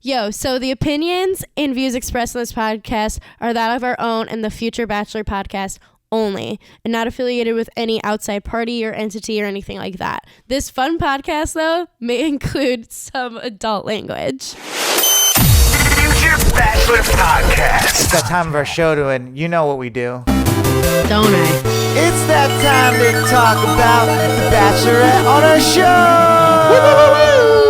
Yo, so the opinions and views expressed in this podcast are that of our own and the future Bachelor podcast only, and not affiliated with any outside party or entity or anything like that. This fun podcast, though, may include some adult language. Future Bachelor podcast. It's that time of our show to, and you know what we do. Don't I? It's that time to talk about the Bachelorette on our show.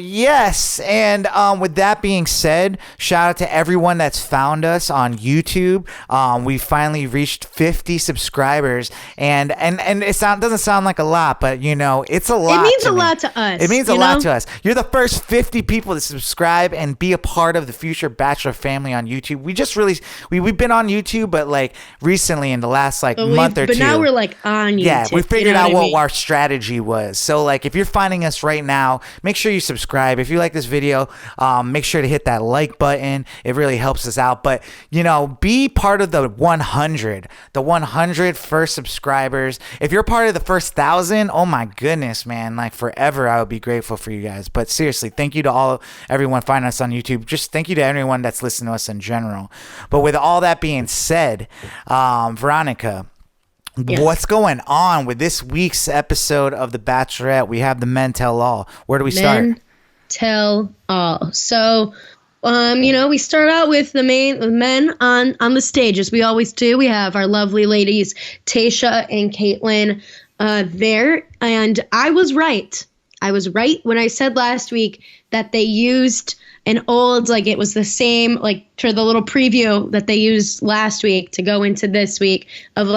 Yes, and with that being said, shout out to everyone that's found us on YouTube. We finally reached 50 subscribers, and doesn't sound like a lot, but you know it's a lot. It means a lot to us. It means a lot to us. You're the first 50 people to subscribe and be a part of the future Bachelor family on YouTube. We've been on YouTube, but like recently in the last month or two. But now we're like on YouTube. Yeah, we figured out what our strategy was. So like if you're finding us right now, make sure you subscribe. If you like this video, make sure to hit that like button. It really helps us out. But you know, be part of the 100 first subscribers. If you're part of the first 1,000, oh my goodness, man, like forever I would be grateful for you guys. But seriously, thank you to everyone finding us on YouTube. Just thank you to everyone that's listening to us in general. But with all that being said, Veronica, yes. What's going on with this week's episode of The Bachelorette? We have the Men Tell All. Where do we start? Men Tell All. So, we start out with the men on the stage, as we always do. We have our lovely ladies, Tayshia and Caitlin, there. And I was right. I was right when I said last week that they used an old, it was the same, for the little preview that they used last week to go into this week of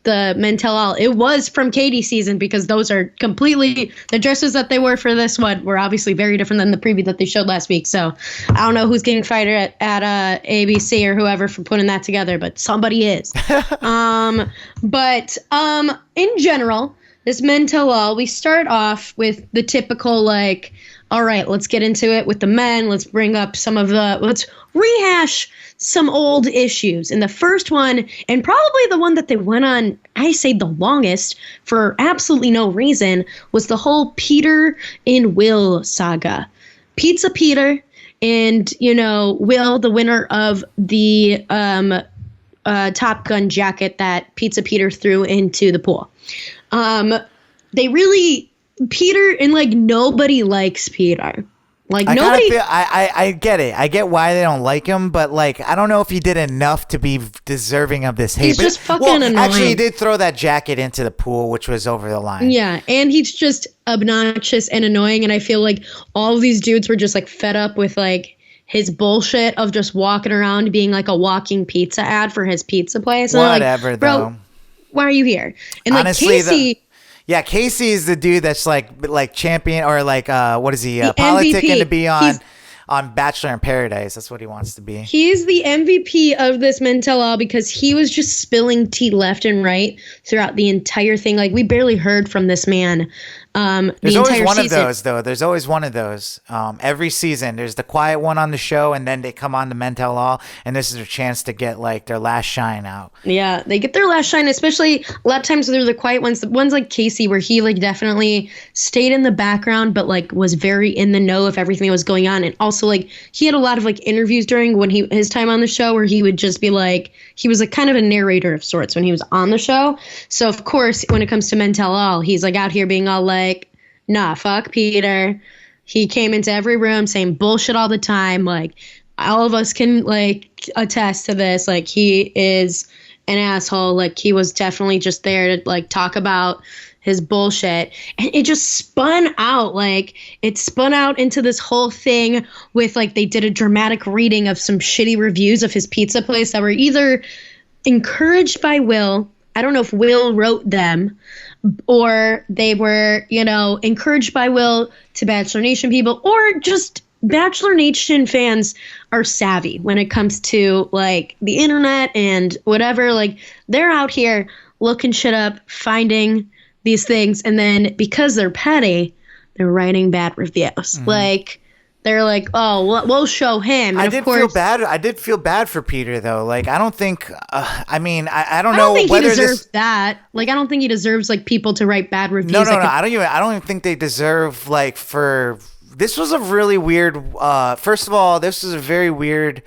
the Men Tell All. It was from Katie's season, because those are completely, the dresses that they wore for this one were obviously very different than the preview that they showed last week. So I don't know who's getting fired at ABC or whoever for putting that together, but somebody is. But in general, this Men Tell All, we start off with the typical all right, let's get into it with the men. Let's bring up let's rehash some old issues. And the first one, and probably the one that they went on, I say the longest, for absolutely no reason, was the whole Peter and Will saga. Pizza Peter and, Will, the winner of the Top Gun jacket that Pizza Peter threw into the pool. Peter, and nobody likes Peter. Nobody. I get it. I get why they don't like him, but I don't know if he did enough to be deserving of this hate. He's just fucking annoying. Actually, he did throw that jacket into the pool, which was over the line. Yeah, and he's just obnoxious and annoying, and I feel like all of these dudes were just fed up with his bullshit of just walking around being a walking pizza ad for his pizza place. And whatever, bro, though. Why are you here? And honestly, Casey. Yeah, Casey is the dude that's champion, or what is he? The Politicking MVP. to be on Bachelor in Paradise. That's what he wants to be. He's the MVP of this Men Tell All, because he was just spilling tea left and right throughout the entire thing. We barely heard from this man. There's always one of those, though. There's always one of those. Every season, there's the quiet one on the show, and then they come on the Men Tell All, and this is their chance to get their last shine out. Yeah, they get their last shine, especially a lot of times they're the quiet ones. The ones like Casey, where he definitely stayed in the background, but was very in the know of everything that was going on, and also he had a lot of interviews during his time on the show where he would just be he was kind of a narrator of sorts when he was on the show. So of course, when it comes to Men Tell All, he's out here being all nah, fuck Peter. He came into every room saying bullshit all the time. All of us can attest to this. He is an asshole. He was definitely just there to talk about his bullshit. And it just spun out. It spun out into this whole thing with they did a dramatic reading of some shitty reviews of his pizza place that were either encouraged by Will. I don't know if Will wrote them, or they were, encouraged by Will to Bachelor Nation people, or just Bachelor Nation fans are savvy when it comes to the internet and whatever. They're out here looking shit up, finding these things, and then because they're petty, they're writing bad reviews. Mm-hmm. They're oh, we'll show him. And I did feel bad for Peter, though. I don't think. I don't know think whether he deserves that. I don't think he deserves people to write bad reviews. No. I don't even think they deserve for this was a really weird. First of all, this was a very weird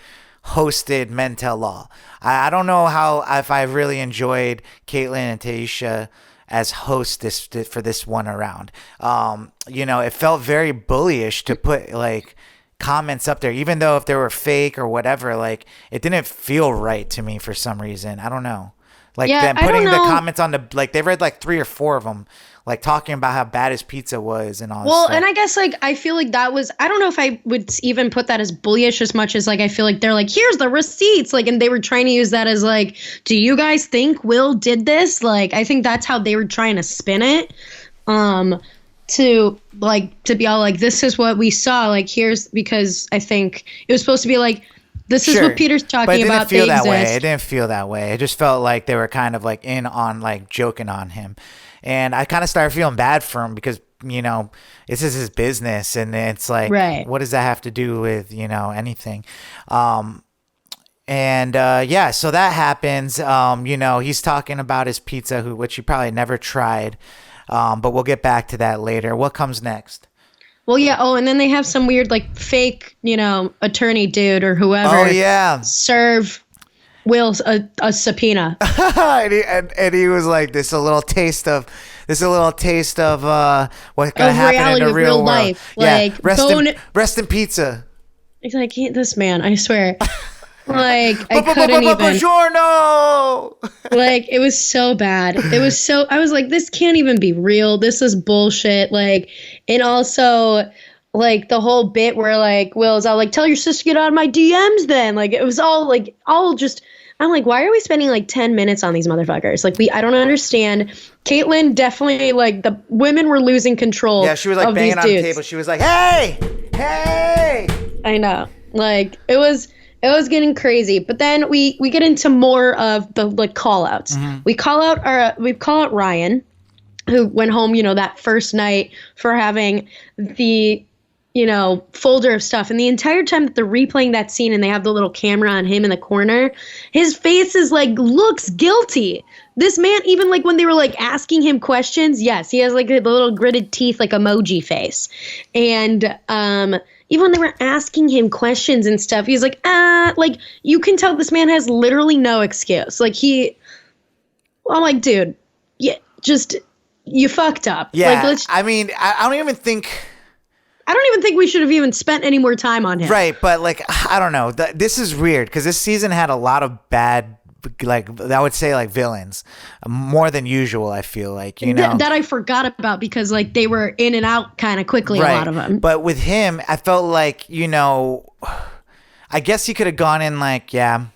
hosted Men Tell All. I don't know if I really enjoyed Caitlyn and Taisha as hosts for this one around. It felt very bullyish to put like comments up there, even though if they were fake or whatever, like it didn't feel right to me for some reason. I don't know. Like them putting the comments on they read like 3 or 4 of them, like talking about how bad his pizza was and all this stuff. And I guess like I feel like that was, I don't know if I would even put that as bullyish as much as like I feel like they're like, here's the receipts, like, and they were trying to use that as like, do you guys think Will did this? Like I think that's how they were trying to spin it, to be all like, this is what we saw, like here's, because I think it was supposed to be like, this is what Peter's talking about. It didn't feel that way. It didn't feel that way. It just felt like they were kind of like in on like joking on him. And I kind of started feeling bad for him because, this is his business. And it's like, what does that have to do with, anything? So that happens. He's talking about his pizza, which he probably never tried. But we'll get back to that later. What comes next? Well, yeah. Oh, and then they have some weird, like, fake, attorney dude or whoever. Oh, yeah. Serve Will a subpoena. and he was like, this is a little taste of what's gonna happen in the real world. Life. Yeah. Rest in pizza. It's like, this man, I swear. Like, I couldn't even. Buongiorno! Like, it was so bad. I was like, this can't even be real. This is bullshit. Like, and also, like, the whole bit where, like, Will's all like, tell your sister to get out of my DMs then. Like, it was all just, I'm like, why are we spending, like, 10 minutes on these motherfuckers? Like, I don't understand. Caitlyn definitely, like, the women were losing control. Yeah, she was, like, banging on the table. She was like, hey! I know. Like, it was getting crazy, but then we get into more of the like call outs. Mm-hmm. We call out Ryan, who went home, that first night for having the, folder of stuff. And the entire time that they're replaying that scene and they have the little camera on him in the corner, his face is like, looks guilty. This man, even like when they were like asking him questions, yes, he has like the little gritted teeth, like emoji face. And, even when they were asking him questions and stuff, he's like, like you can tell this man has literally no excuse. Like I'm like, dude, yeah, just, you fucked up. Yeah. Like, I mean, I don't even think we should have even spent any more time on him. Right. But like, I don't know. This is weird because this season had a lot of bad, like I would say like villains more than usual. I feel like, that I forgot about because like they were in and out kind of quickly. Right. A lot of them. But with him, I felt like, I guess he could have gone in like, yeah,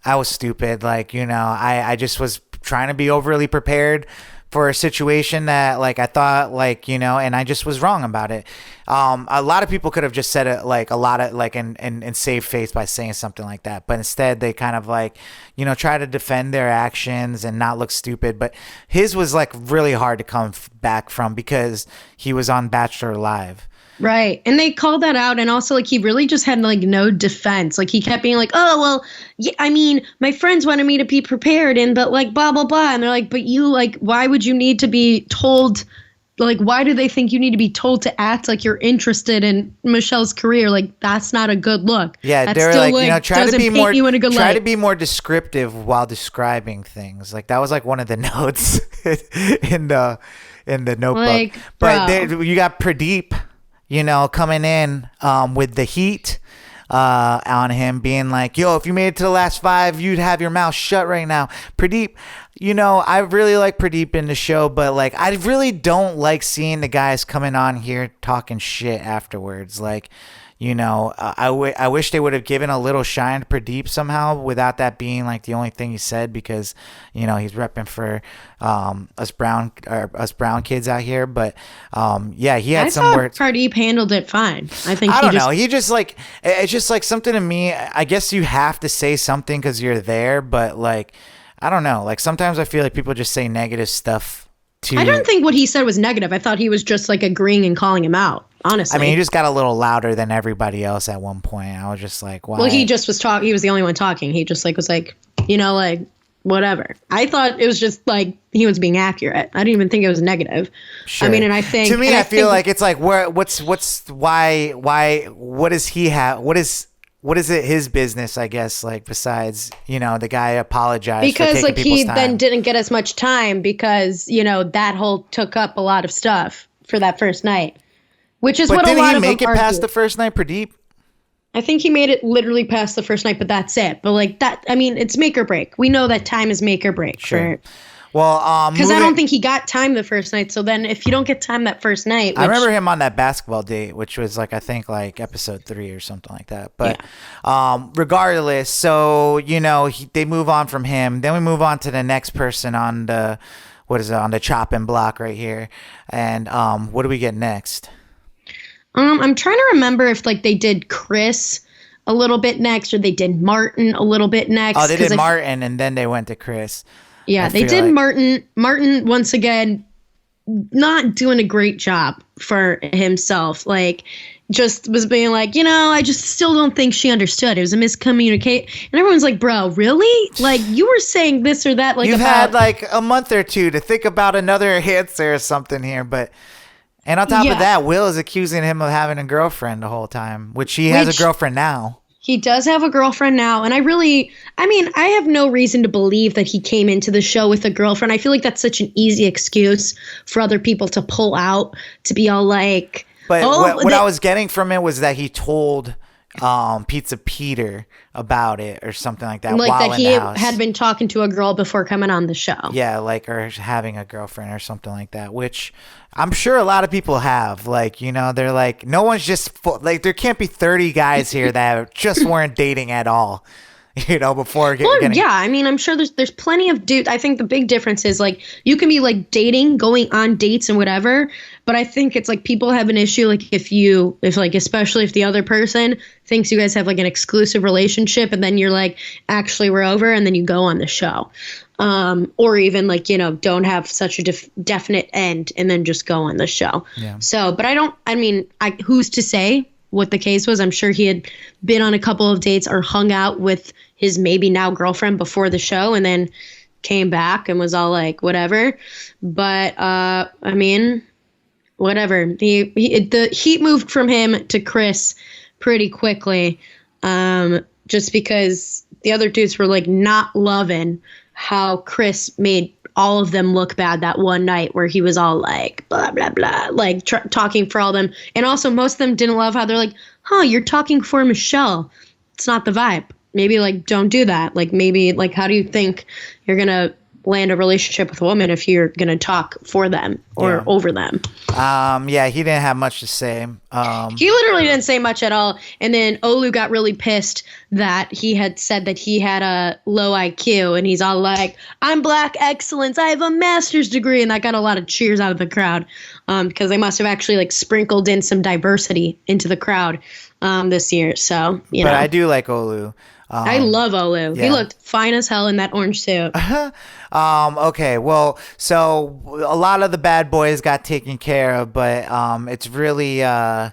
I was stupid. Like, I just was trying to be overly prepared for a situation that like I thought like, and I just was wrong about it. A lot of people could have just said it like a lot of like and save face by saying something like that. But instead they kind of like, try to defend their actions and not look stupid. But his was like really hard to come back from because he was on Bachelor Live. Right. And they called that out. And also, like, he really just had, like, no defense. Like, he kept being like, oh, well, yeah, I mean, my friends wanted me to be prepared but, like, blah, blah, blah. And they're like, but you, like, why would you need to be told, like, why do they think you need to be told to act like you're interested in Michelle's career? Like, that's not a good look. Yeah, they're like, try to be more, try to be more descriptive while describing things. Like, that was, like, one of the notes in the notebook. Like, but you got Pradeep, coming in with the heat on him, being like, yo, if you made it to the last 5, you'd have your mouth shut right now. Pradeep, I really like Pradeep in the show, but like I really don't like seeing the guys coming on here talking shit afterwards. Like, I wish they would have given a little shine to Pradeep somehow without that being like the only thing he said, because he's repping for us brown kids out here. But yeah, he had some words. Pradeep handled it fine. I think I don't know. He just like, it's just like something to me. I guess you have to say something because you're there, but like I don't know. Like sometimes I feel like people just say negative stuff. I don't think what he said was negative. I thought he was just like agreeing and calling him out. Honestly, I mean, he just got a little louder than everybody else at one point. I was just like, wow. Well, he just was talking. He was the only one talking. He just like was like, like whatever. I thought it was just like he was being accurate. I didn't even think it was negative. Sure. I mean, and I think to me, I feel like it's like what does he have? What is it his business, I guess, like besides, the guy apologized because for like taking he people's then time. didn't get as much time because, that whole took up a lot of stuff for that first night, which is But what a didn't lot he of make it them past argue. the first night, Pradeep? I think he made it literally past the first night, but that's it. But like that, I mean, it's make or break. We know that time is make or break. Sure. Well, because I don't think he got time the first night. So then if you don't get time that first night, I remember him on that basketball date, which was like, I think like episode 3 or something like that. But regardless, so, they move on from him. Then we move on to the next person on the, on the chopping block right here. And what do we get next? I'm trying to remember if like they did Chris a little bit next or they did Martin a little bit next. Oh, they did Martin and then they went to Chris. Yeah, they did like Martin. Martin, once again, not doing a great job for himself. Like, just was being like, I just still don't think she understood. It was a miscommunicate. And everyone's like, bro, really? Like, you were saying this or that. Like, you've had like a month or two to think about another answer or something here. But, and on top of that, Will is accusing him of having a girlfriend the whole time, which he has a girlfriend now. He does have a girlfriend now, and I have no reason to believe that he came into the show with a girlfriend. I feel like that's such an easy excuse for other people to pull out, to be all like... But what I was getting from it was that he told Pizza Peter about it or something like that. Like while that in he the house. had been talking to a girl before coming on the show. Yeah, like, or having a girlfriend or something like that, which I'm sure a lot of people have. Like, they're like, no one's just, like, there can't be 30 guys here that just weren't dating at all. Before getting... yeah, I mean, I'm sure there's plenty of dudes. I think the big difference is, like, you can be, like, dating, going on dates and whatever, but I think it's, like, people have an issue, like, especially if the other person thinks you guys have, like, an exclusive relationship, and then you're, like, actually, we're over, and then you go on the show. Or even, like, don't have such a definite end, and then just go on the show. Yeah. So, but who's to say what the case was? I'm sure he had been on a couple of dates or hung out with his maybe now girlfriend before the show and then came back and was all like, whatever. But, whatever. The heat moved from him to Chris pretty quickly. Just because the other dudes were like not loving how Chris made all of them look bad that one night where he was all like, blah, blah, blah, like talking for all of them. And also most of them didn't love how they're like, you're talking for Michelle. It's not the vibe. Maybe like, don't do that. Like maybe like, how do you think you're going to land a relationship with a woman if you're going to talk for them or over them? He didn't have much to say. He literally didn't say much at all. And then Olu got really pissed that he had said that he had a low IQ, and he's all like, I'm Black excellence, I have a master's degree. And that got a lot of cheers out of the crowd, because they must have actually like sprinkled in some diversity into the crowd this year. So, But I do like Olu. I love Olu. Yeah. He looked fine as hell in that orange suit. Okay, well, so a lot of the bad boys got taken care of, but it's really I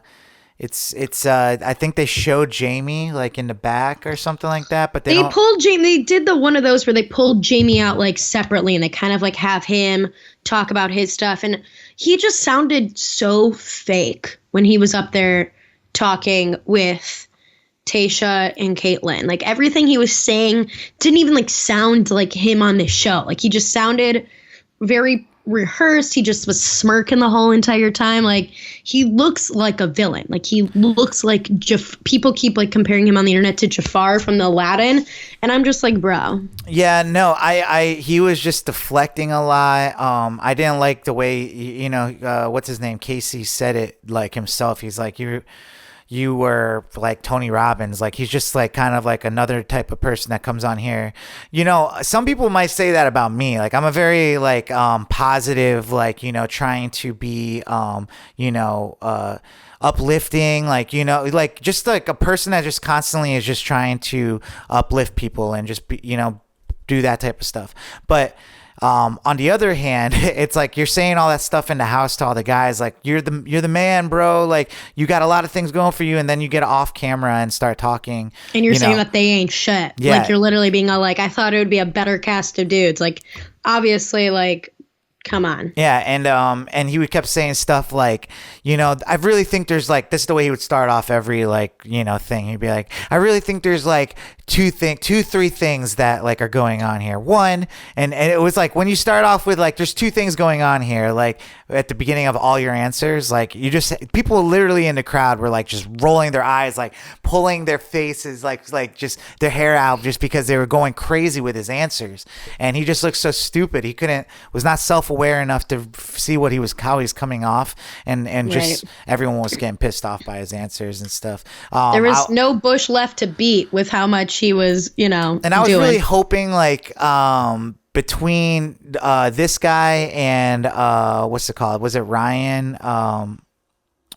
think they showed Jamie like in the back or something like that, but they pulled Jamie. They did the one of those where they pulled Jamie out like separately, and they kind of like have him talk about his stuff, and he just sounded so fake when he was up there talking with Tasha and Caitlyn. Like everything he was saying didn't even like sound like him on this show. Like he just sounded very rehearsed. He just was smirking the whole entire time. Like he looks like a villain. Like he looks like people keep like comparing him on the internet to Jafar from the Aladdin, and I'm just like, bro. Yeah, no, he was just deflecting a lot. I didn't like the way what's his name, Casey, said it like himself. He's like, you were like Tony Robbins. Like he's just like kind of like another type of person that comes on here. Some people might say that about me. Like I'm a very like positive, like, trying to be uplifting, like, like just like a person that just constantly is just trying to uplift people and just be, do that type of stuff. But On the other hand, it's like you're saying all that stuff in the house to all the guys, like you're the man, bro. Like you got a lot of things going for you, and then you get off camera and start talking. And you're saying that they ain't shit. Yeah. Like you're literally being all like, I thought it would be a better cast of dudes. Like obviously, like, come on. Yeah, and he would kept saying stuff like, I really think there's like, this is the way he would start off every like, thing. He'd be like, I really think there's like three things that like are going on here. One, and it was like when you start off with like, there's two things going on here, like at the beginning of all your answers, like people literally in the crowd were like just rolling their eyes, like pulling their faces, like just their hair out, just because they were going crazy with his answers. And he just looked so stupid. He was not self-aware enough to see how he's coming off, and just everyone was getting pissed off by his answers and stuff. There was no bush left to beat with how much he was, and I was really hoping like between this guy and what's it called? Was it Ryan?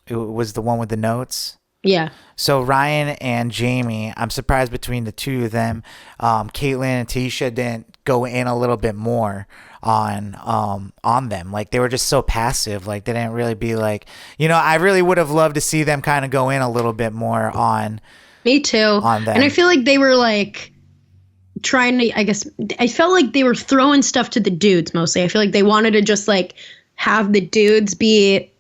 It was the one with the notes. Yeah. So Ryan and Jamie, I'm surprised between the two of them, Caitlin and Tisha didn't go in a little bit more on them. Like they were just so passive. Like they didn't really be like, I really would have loved to see them kind of go in a little bit more on. Me too. On them. And I feel like they were like trying to, I felt like they were throwing stuff to the dudes mostly. I feel like they wanted to just like have the dudes be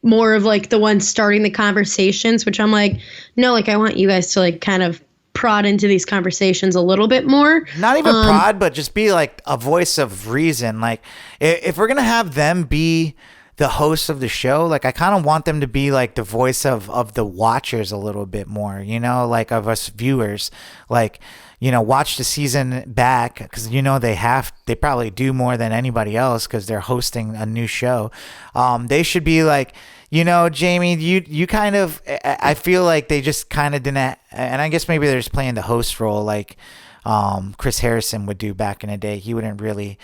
more of like the ones starting the conversations, which I'm like, no, like I want you guys to like kind of prod into these conversations a little bit more. Not even prod, but just be like a voice of reason. Like if we're going to have them be the hosts of the show, like I kind of want them to be like the voice of the watchers a little bit more, like of us viewers, like, watch the season back, because they probably do more than anybody else because they're hosting a new show. They should be like, Jamie, you kind of, I feel like they just kind of didn't, and I guess maybe they're just playing the host role like Chris Harrison would do back in the day. He wouldn't really,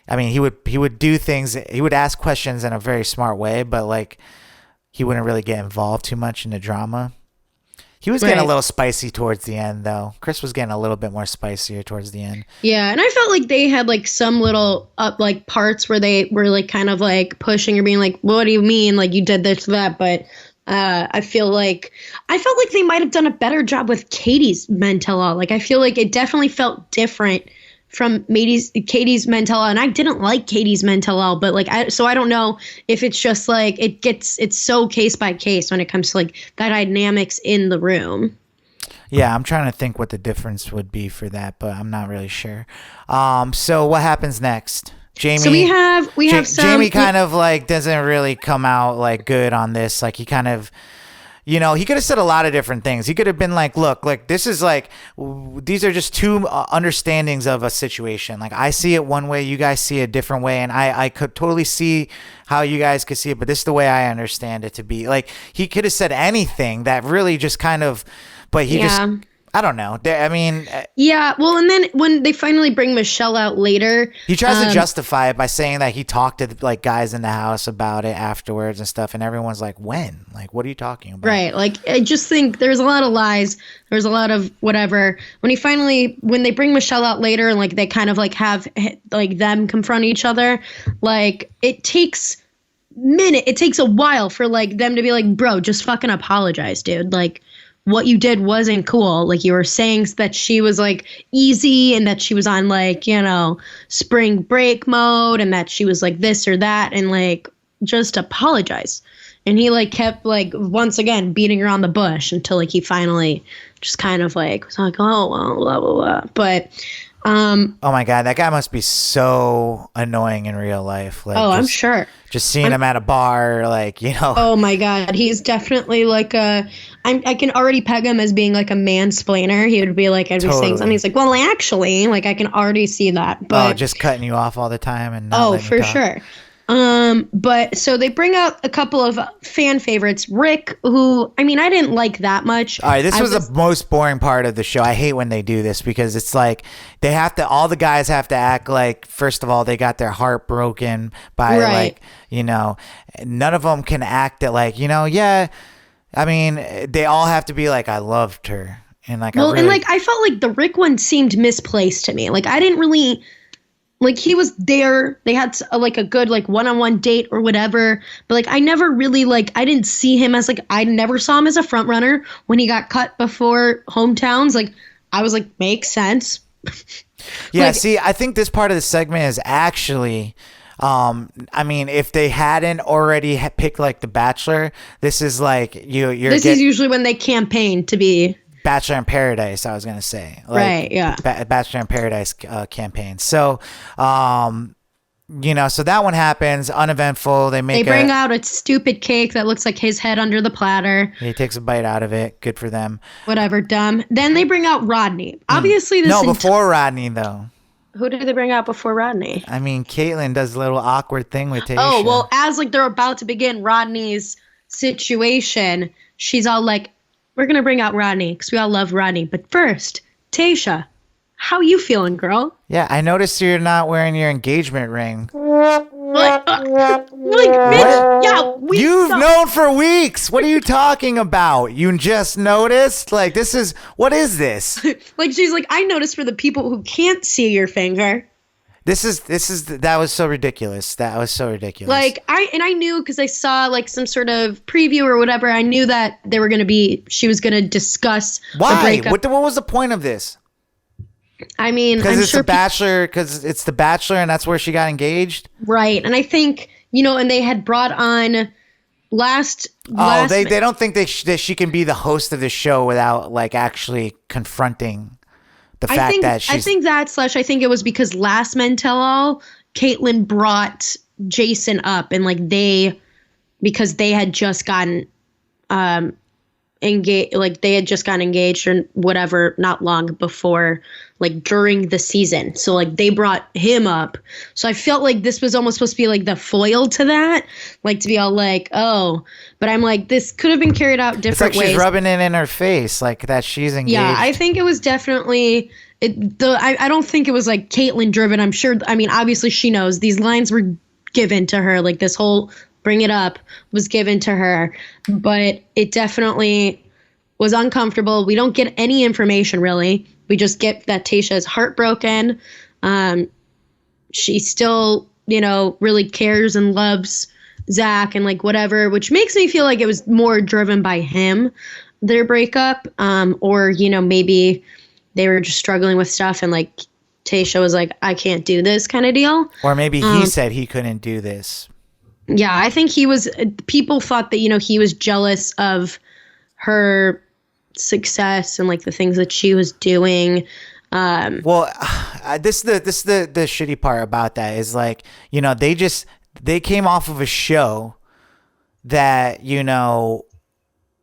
he would do things, he would ask questions in a very smart way, but like he wouldn't really get involved too much in the drama. He was getting a little spicy towards the end, though. Chris was getting a little bit more spicier towards the end. Yeah, and I felt like they had like some little parts where they were like kind of like pushing or being like, "What do you mean? Like you did this, that?" But I felt like they might have done a better job with Katie's Mentella. Like I feel like it definitely felt different from Katie's Mentella, and I didn't like Katie's Mentella, but like I don't know if it's just like it's so case by case when it comes to like the dynamics in the room. Yeah, I'm trying to think what the difference would be for that, but I'm not really sure. So what happens next? Jamie. So we have some, Jamie kind of like doesn't really come out like good on this. Like he kind of, he could have said a lot of different things. He could have been like, look, like this is like, these are just two understandings of a situation. Like I see it one way, you guys see it a different way. And I could totally see how you guys could see it, but this is the way I understand it to be. Like he could have said anything that really just kind of, but he just, I don't know. Yeah. Well, and then when they finally bring Michelle out later, he tries to justify it by saying that he talked to like guys in the house about it afterwards and stuff. And everyone's like, when? Like, what are you talking about? Right. Like, I just think there's a lot of lies. There's a lot of whatever. When they bring Michelle out later and like they kind of like have like them confront each other, like it takes a while for like them to be like, bro, just fucking apologize, dude. Like, what you did wasn't cool. Like you were saying that she was like easy and that she was on like, spring break mode and that she was like this or that, and like just apologize. And he like kept like once again beating around the bush until like he finally just kind of like was like, oh well, blah blah blah. But oh my God, that guy must be so annoying in real life. Like, I'm sure. Just seeing him at a bar, like, Oh my God, he's definitely like I can already peg him as being like a mansplainer. He would be like, I'd be saying something. He's like, well, actually, like I can already see that. But just cutting you off all the time and not for sure. But so they bring out a couple of fan favorites. Rick, who, I didn't like that much. All right, this was the most boring part of the show. I hate when they do this because it's like all the guys have to act like, first of all, they got their heart broken by like, none of them can act it like, they all have to be like, I loved her. And like, I felt like the Rick one seemed misplaced to me. Like, I didn't really like he was there. They had like a good like one-on-one date or whatever. But like I never really like I didn't see him as like I never saw him as a front runner when he got cut before hometowns. Like I was like makes sense. Yeah, like, see, I think this part of the segment is actually I mean, if they hadn't already picked like The Bachelor, this is like this is usually when they campaign to be Bachelor in Paradise, I was gonna say, like, right? Yeah, Bachelor in Paradise campaign. So, so that one happens, uneventful. They bring out a stupid cake that looks like his head under the platter. He takes a bite out of it. Good for them. Whatever, dumb. Then they bring out Rodney. Obviously, before Rodney though. Who did they bring out before Rodney? I mean, Caitlyn does a little awkward thing with Tayshia. Oh well, as like they're about to begin Rodney's situation, she's all like, we're going to bring out Rodney because we all love Rodney. But first, Tayshia, how you feeling, girl? Yeah, I noticed you're not wearing your engagement ring. Bitch, yeah, You've known for weeks. What are you talking about? You just noticed? Like, what is this? Like, she's like, I noticed for the people who can't see your finger. That was so ridiculous. That was so ridiculous. Like, I knew because I saw like some sort of preview or whatever. I knew that she was going to discuss why? A breakup. What was the point of this? I mean, because it's The Bachelor, and that's where she got engaged, right? And I think and they had brought on they don't think that she can be the host of the show without like actually confronting the fact that she's. I think it was because last Men Tell All, Caitlyn brought Jason up, and like because they had just gotten engaged, like they had just gotten engaged or whatever, not long before, like during the season. So like they brought him up. So I felt like this was almost supposed to be like the foil to that, like to be all like, oh, but I'm like, this could have been carried out different ways. She's rubbing it in her face, like that she's engaged. Yeah, I think it was definitely I don't think it was like Caitlyn driven. I'm sure. I mean, obviously she knows these lines were given to her. Like this whole bring it up was given to her, but it definitely was uncomfortable. We don't get any information really. We just get that Tayshia is heartbroken. She still, really cares and loves Zach and like whatever, which makes me feel like it was more driven by him, their breakup, or maybe they were just struggling with stuff and like Tayshia was like, I can't do this kind of deal. Or maybe he said he couldn't do this. Yeah, I think people thought that, he was jealous of her success and like the things that she was doing. This is the shitty part about that is like, they came off of a show that,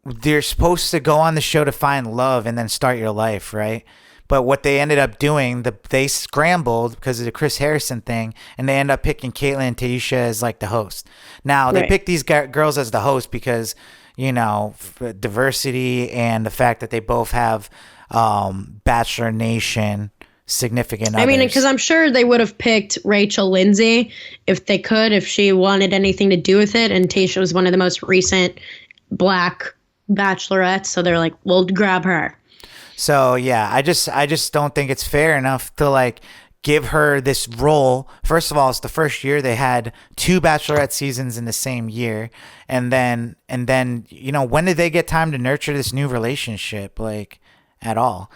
they're supposed to go on the show to find love and then start your life, right? But what they ended up doing, they scrambled because of the Chris Harrison thing, and they end up picking Caitlyn and Tayshia as like the host. Now they picked these girls as the host because diversity and the fact that they both have Bachelor Nation significant others. I mean, because I'm sure they would have picked Rachel Lindsay if they could, if she wanted anything to do with it. And Tayshia was one of the most recent Black Bachelorettes, so they're like, we'll grab her. So yeah, I just don't think it's fair enough to like give her this role. First of all, it's the first year they had 2 Bachelorette seasons in the same year, and then when did they get time to nurture this new relationship like at all?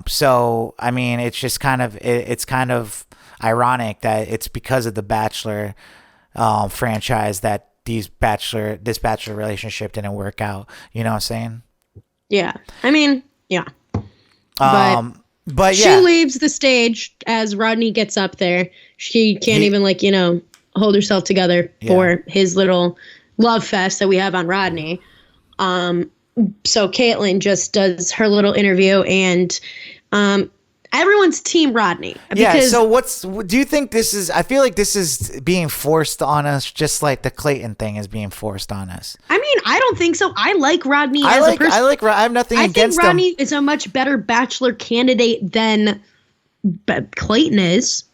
So I mean, it's just kind of ironic that it's because of the Bachelor franchise that this Bachelor relationship didn't work out. You know what I'm saying? Yeah, I mean. Yeah. But she leaves the stage as Rodney gets up there. She can't even hold herself together for his little love fest that we have on Rodney. So Caitlyn just does her little interview and everyone's team Rodney. So do you think this is, I feel like this is being forced on us just like the Clayton thing is being forced on us. I mean, I don't think so. I like Rodney as a person. I have nothing against him. I think Rodney is a much better Bachelor candidate than Clayton is.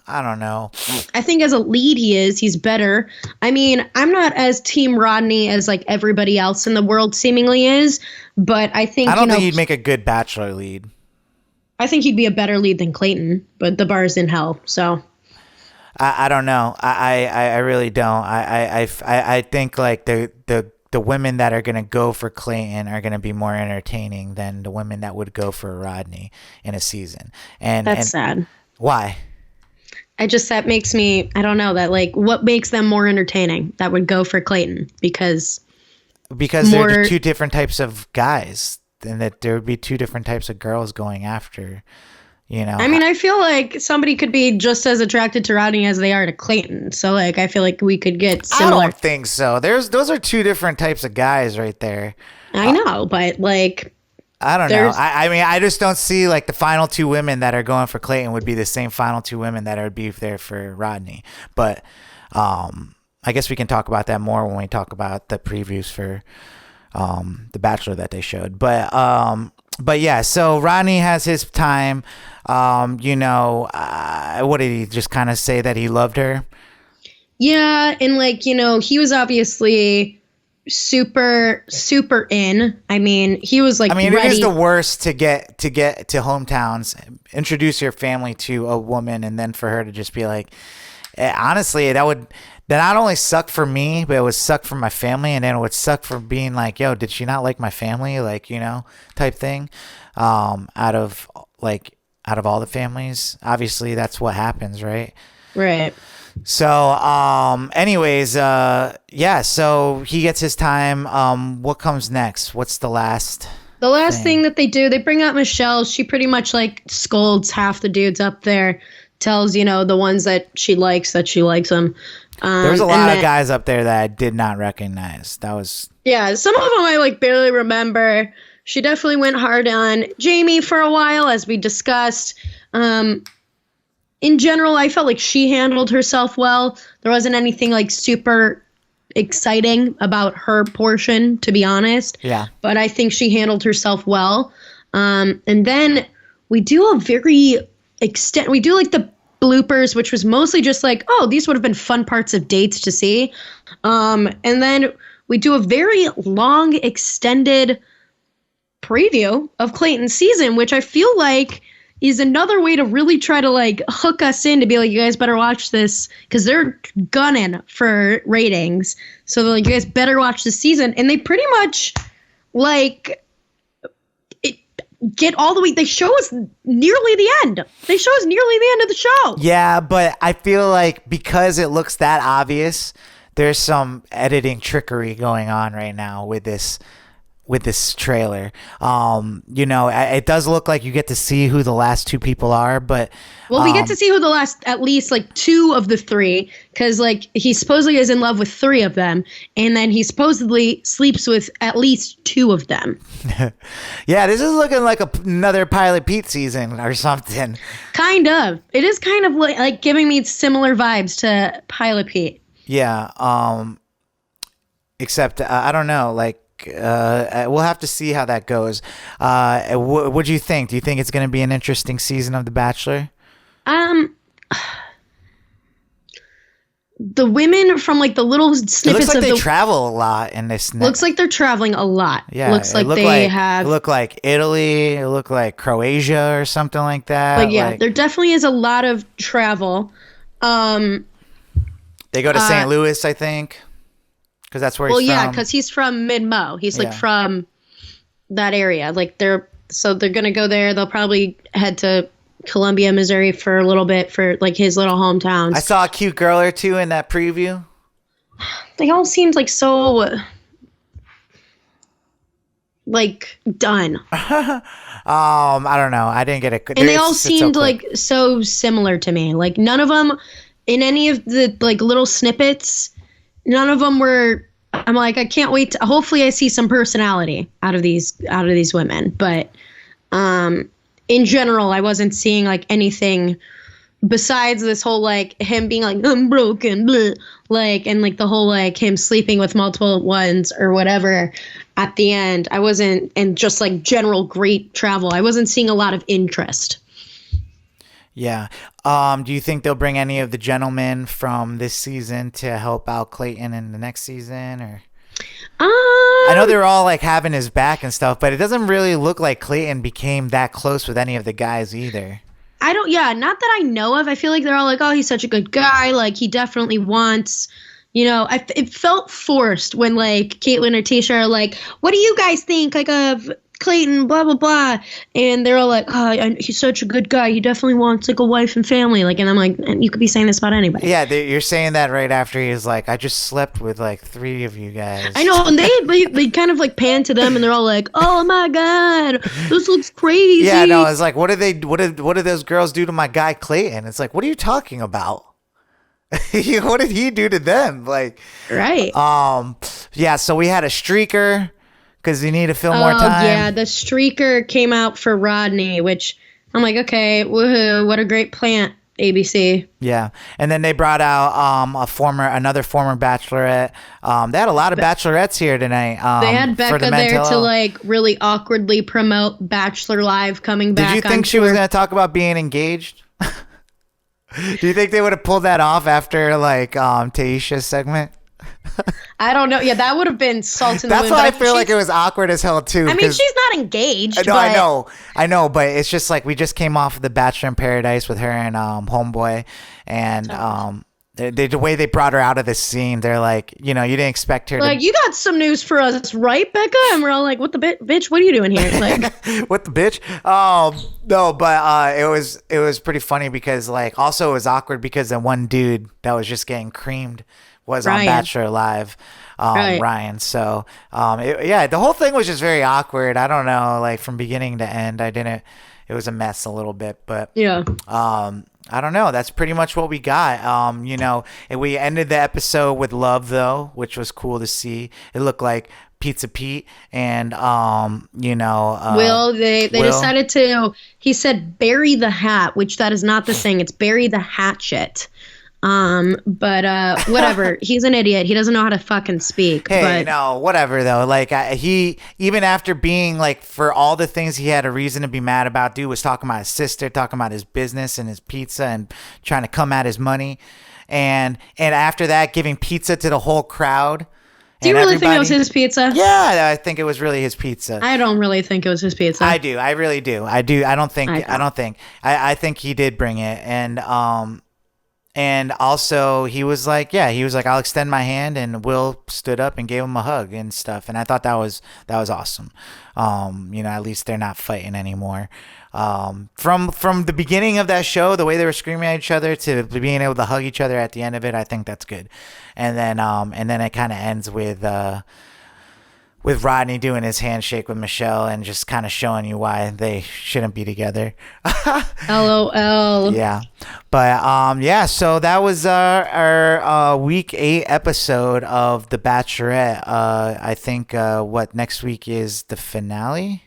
I don't know. I think as a lead he's better. I mean, I'm not as team Rodney as like everybody else in the world seemingly is, but I think I don't think he'd make a good Bachelor lead. I think he'd be a better lead than Clayton, but the bar's in hell. So I don't know. I really don't. I think like the women that are gonna go for Clayton are gonna be more entertaining than the women that would go for Rodney in a season. And that's sad. Why? That makes me, I don't know, that like what makes them more entertaining that would go for Clayton because they're two different types of guys, and that there would be two different types of girls going after, you know. I mean, I feel like somebody could be just as attracted to Rodney as they are to Clayton. So like I feel like we could get similar. I don't think so. Those are two different types of guys right there. I know, but like I don't know. I mean, I just don't see like the final two women that are going for Clayton would be the same final two women that would be there for Rodney. But I guess we can talk about that more when we talk about the previews for the Bachelor that they showed. But yeah, so Rodney has his time. You know, what did he just kind of say that he loved her? Yeah, and like, you know, he was obviously super in. I mean, he was like ready. It is the worst to get to hometowns, introduce your family to a woman, and then for her to just be like, honestly, that not only suck for me, but it would suck for my family, and then it would suck for being like, yo, did she not like my family, like, you know, type thing. Out of all the families, obviously that's what happens, right? So, anyways, yeah, so he gets his time. What comes next? What's the last thing that they do? They bring out Michelle. She pretty much like scolds half the dudes up there, tells, you know, the ones that she likes them. There's a lot of guys up there that I did not recognize. Yeah, some of them I like barely remember. She definitely went hard on Jamie for a while, as we discussed. In general, I felt like she handled herself well. There wasn't anything like super exciting about her portion, to be honest. Yeah. But I think she handled herself well. And then we do like the bloopers, which was mostly just like, oh, these would have been fun parts of dates to see. And then we do a very long, extended preview of Clayton's season, which I feel like is another way to really try to like hook us in to be like, you guys better watch this because they're gunning for ratings. So they're like, you guys better watch this season. And they pretty much like get all the way. They show us nearly the end. They show us nearly the end of the show. Yeah, but I feel like because it looks that obvious, there's some editing trickery going on right now with this trailer. You know, it does look like you get to see who the last two people are, but we get to see who the last, at least like two of the three, because like he supposedly is in love with three of them, and then he supposedly sleeps with at least two of them. Yeah, this is looking like another Pilot Pete season or something. Kind of. It is kind of like giving me similar vibes to Pilot Pete. Yeah. Except I don't know, like. We'll have to see how that goes. What do you think? Do you think it's going to be an interesting season of The Bachelor? The women from like the little snippets it looks like of they travel a lot in this. Looks like they're traveling a lot. Yeah, looks like they have. It looked like Italy. It looked like Croatia or something like that. Like yeah, there definitely is a lot of travel. They go to St. Louis, I think. Because that's where he's from. Well, yeah, because he's from Mid-Mo. He's like from that area. Like they're gonna go there. They'll probably head to Columbia, Missouri for a little bit for like his little hometowns. I saw a cute girl or two in that preview. They all seemed like so like done. I don't know. I didn't get it. And they all seemed like so similar to me. Like none of them in any of the like little snippets. None of them were. I'm like, I can't wait. Hopefully, I see some personality out of these women. But in general, I wasn't seeing like anything besides this whole like him being like I'm broken, bleh, like and like the whole like him sleeping with multiple ones or whatever. At the end, I wasn't, and just like general great travel. I wasn't seeing a lot of interest. Yeah. Do you think they'll bring any of the gentlemen from this season to help out Clayton in the next season, or? I know they were all like having his back and stuff, but it doesn't really look like Clayton became that close with any of the guys either. Not that I know of. I feel like they're all like, oh, he's such a good guy. Like, he definitely wants, it felt forced when, like, Caitlyn or Tasha are like, what do you guys think, like, of Clayton, blah, blah, blah. And they're all like, oh, he's such a good guy. He definitely wants, like, a wife and family. Like, and I'm like, you could be saying this about anybody. Yeah, you're saying that right after he was like, I just slept with, like, 3 of you guys. I know, and they kind of, like, pan to them, and they're all like, oh, my God, this looks crazy. Yeah, no, it's like, what did those girls do to my guy Clayton? It's like, what are you talking about? What did he do to them? Like, right. Yeah, so we had a streaker. Because you need to fill more time. Yeah, the streaker came out for Rodney, which I'm like, okay, woohoo, what a great plant, ABC. Yeah, and then they brought out another former Bachelorette. They had a lot of Bachelorettes here tonight. They had Becca there to like really awkwardly promote Bachelor Live coming back. Did you think she was going to talk about being engaged? Do you think they would have pulled that off after like Taisha's segment? I don't know. Yeah, that would have been salt in the wound. That's why I feel like it was awkward as hell too. I mean, she's not engaged. I know, but it's just like we just came off of the Bachelor in Paradise with her and Homeboy, and the way they brought her out of the scene, they're like, you didn't expect her. Like, you got some news for us, right, Becca? And we're all like, what the bitch? What are you doing here? Like, what the bitch? No, but it was pretty funny because like also it was awkward because the one dude that was just getting creamed was on Bachelor Live, Ryan. So, the whole thing was just very awkward. I don't know, like from beginning to end, it was a mess a little bit, but yeah. I don't know. That's pretty much what we got. And we ended the episode with love though, which was cool to see. It looked like Pizza Pete and Will. They decided to. He said bury the hat, which that is not the saying. It's bury the hatchet. But whatever. He's an idiot. He doesn't know how to fucking speak. Hey, no, whatever though. Like he, even after being like, for all the things he had a reason to be mad about, dude was talking about his sister, talking about his business and his pizza and trying to come at his money. And after that, giving pizza to the whole crowd. Do you really think it was his pizza? Yeah, I think it was really his pizza. I don't really think it was his pizza. I do. I really do. I do. I think he did bring it. And also he was like, I'll extend my hand, and Will stood up and gave him a hug and stuff. And I thought that was awesome. At least they're not fighting anymore. From the beginning of that show, the way they were screaming at each other to being able to hug each other at the end of it, I think that's good. And then it kind of ends with Rodney doing his handshake with Michelle and just kind of showing you why they shouldn't be together. LOL. Yeah. But, so that was our week 8 episode of The Bachelorette. I think, next week is the finale?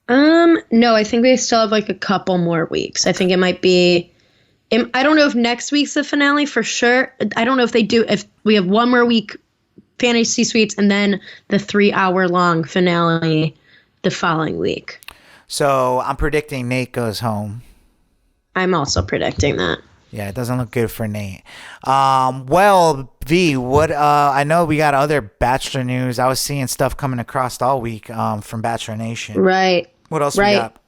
No, I think they still have like a couple more weeks. I think it might be, I don't know if next week's the finale for sure. I don't know if we have one more week Fantasy Suites and then the 3-hour long finale the following week. So I'm predicting Nate goes home. I'm also predicting that. Yeah, it doesn't look good for Nate. Well, V, what I know we got other Bachelor news. I was seeing stuff coming across all week from Bachelor Nation. Right. What else we got?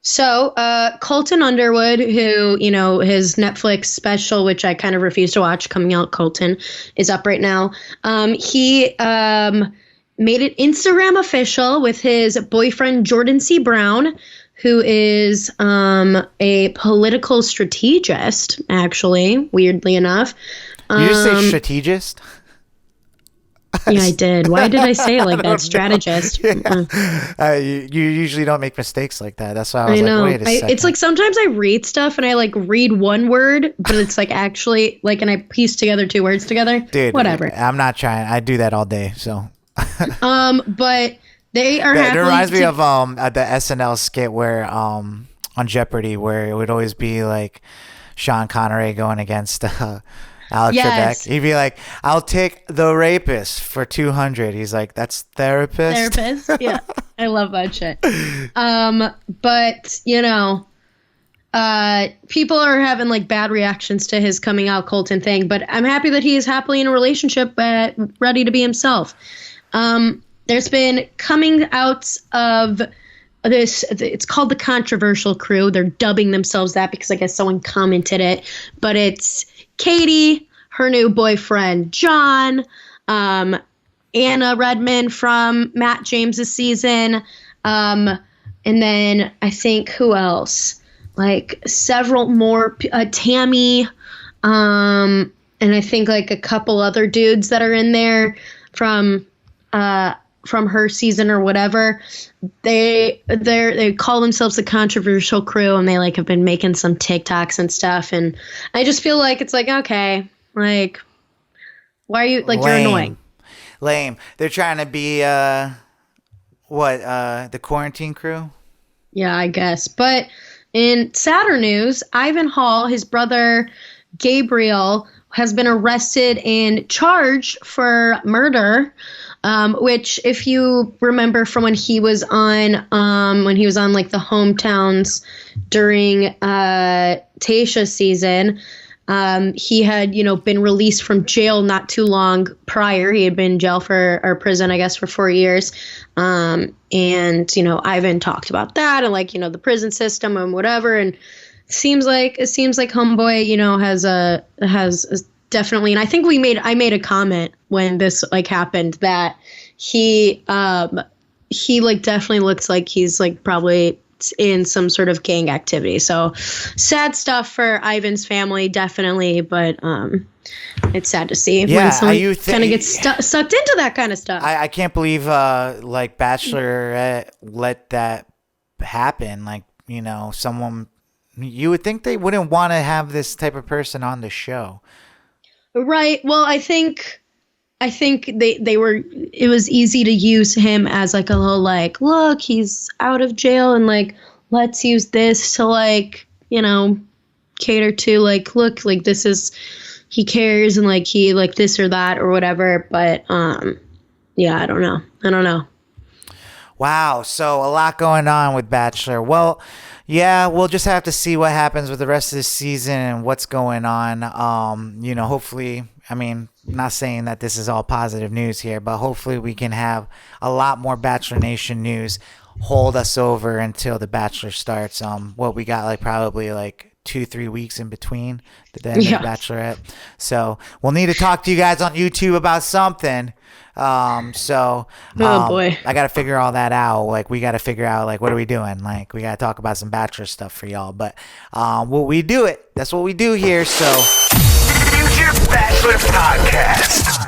So, Colton Underwood, who, his Netflix special, which I kind of refuse to watch, coming out, Colton, is up right now. He made it Instagram official with his boyfriend, Jordan C. Brown, who is a political strategist, actually, weirdly enough. Did you say strategist? Yeah, I did. Why did I say it like that? Strategist. Yeah. You usually don't make mistakes like that. That's why I was like, wait a second. It's like sometimes I read stuff and I like read one word, but it's like actually like, and I piece together 2 words together. Dude, whatever. I'm not trying. I do that all day. So. But they are. It reminds me of the SNL skit where on Jeopardy, where it would always be like Sean Connery going against. Alex Trebek. He'd be like, I'll take the rapist for 200. He's like, that's therapist. Therapist. Yeah. I love that shit. But people are having like bad reactions to his coming out Colton thing, but I'm happy that he is happily in a relationship, ready to be himself. There's been coming outs of this. It's called the Controversial Crew. They're dubbing themselves that because I guess someone commented it. But it's Katie, her new boyfriend John, Anna Redmond from Matt James's season, and then I think who else? Like several more, Tammy, and I think like a couple other dudes that are in there from her season or whatever. They call themselves the Controversial Crew, and they like have been making some TikToks and stuff. And I just feel like it's like, okay, like why are you like Lame. You're annoying. Lame. They're trying to be the quarantine crew. Yeah, I guess. But in sadder news, Ivan Hall, his brother Gabriel, has been arrested and charged for murder. Which, if you remember from when he was on like the hometowns during Tayshia's season, he had, been released from jail not too long prior. He had been in jail or prison, I guess, for 4 years. And, Ivan talked about that and like, the prison system and whatever. And it seems like homeboy, has definitely. And I think I made a comment when this like happened that he like definitely looks like he's like probably in some sort of gang activity. So sad stuff for Ivan's family, definitely. But it's sad to see when someone kind of gets sucked into that kind of stuff. I can't believe like Bachelorette let that happen. Like, someone, you would think they wouldn't want to have this type of person on the show. Right. Well, I think it was easy to use him as like a little like, look, he's out of jail and like, let's use this to like, cater to like, look, like this is, he cares and like he like this or that or whatever. But yeah, I don't know. Wow. So a lot going on with Bachelor. Well, yeah, we'll just have to see what happens with the rest of the season and what's going on. Hopefully, I mean, not saying that this is all positive news here, but hopefully we can have a lot more Bachelor Nation news hold us over until the Bachelor starts. What we got, like probably like 2-3 weeks in between the end of Bachelorette. So we'll need to talk to you guys on YouTube about something. Oh boy, I got to figure all that out. Like we got to figure out like what are we doing? Like we got to talk about some Bachelor stuff for y'all. But we do it. That's what we do here. So Future Bachelor Podcast.